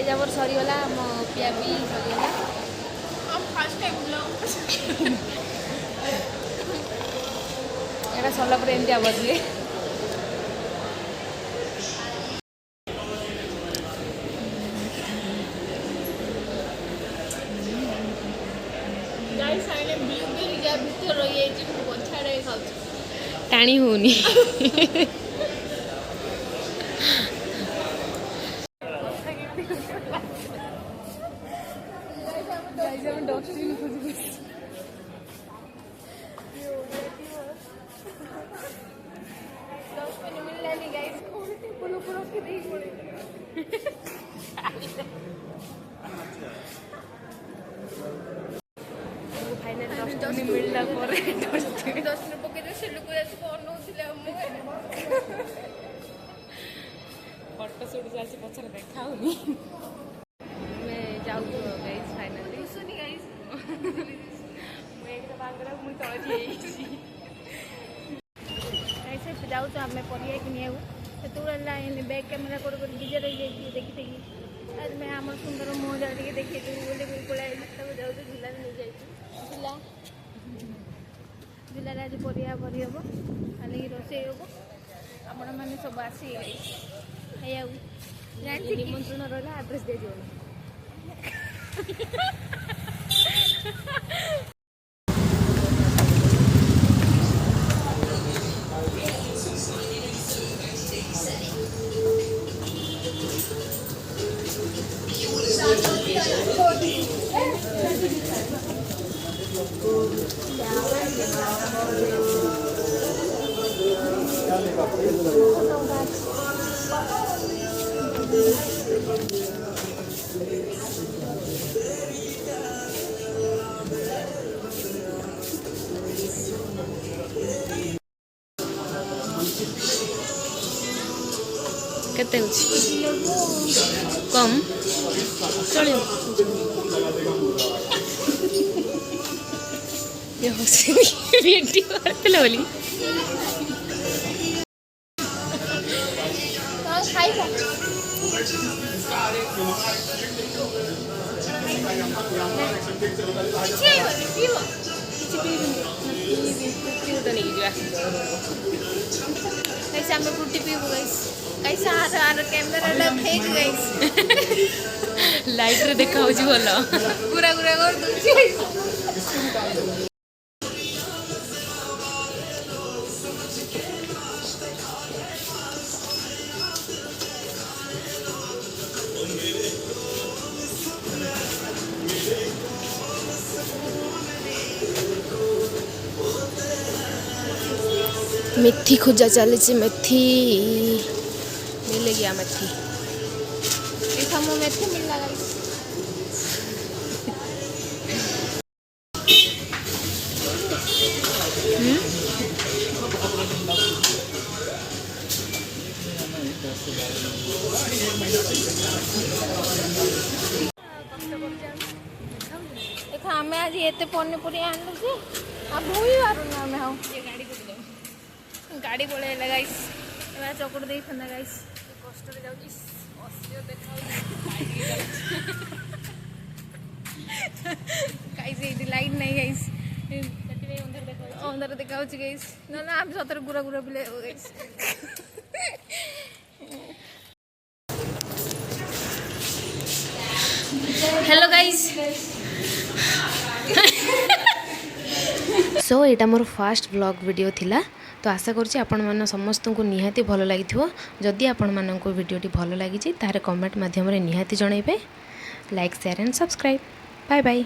जबर सरीगला मो पिया भी सरीगला एटा सरला पर एमती बदले टाणी होनी मिलला दर्शन पकड़ से लोग फटो सुट से पचर देखा जाऊ गाइस फाइनली सुनी गाइस मुझे जाऊँ आम परिया कि से बैक कैमेरा कर डीजे रही देखी देखी आज मैं आम सुंदर मुझे देखी बोले पलाई जाऊँ झूला नहीं जाए झूला झूलार आज परिया भरी हम खाली रोसे हम आपण मैंने सब आसी निमंत्रण रहा आड्रेस दे दियो केते कम चलियो ये वीडियो करते बोली कैसे हमें फ्रूटी पीबू गाइस कैसा आर कैमरा ला फेक गाइस लाइट रे देखा होजी बोलो पूरा पूरा कर दूची मेथी खोजा चली मेथी मिल गया मेथी देखो मेथी मिलना गाइस देखो आम आज एत पनीपरिया आणलु जे आ भूई पारुना आम हाउ गाड़ी पड़े गाइस चकड़ दे था गाइस कष्ट गाइस लाइट नहीं गाइस अंधार देखा गाइस ना आम सतर गुरा गुरा बिले गाइस हेलो गाइस सो यहाँ मोर फास्ट व्लॉग वीडियो थिला तो आशा करुँच आपण समस्त को निहाती भल लगी जदि आपण मानक वीडियोटी भल लगी तार कमेंट माध्यम निहाती जनइबे like share and subscribe bye bye.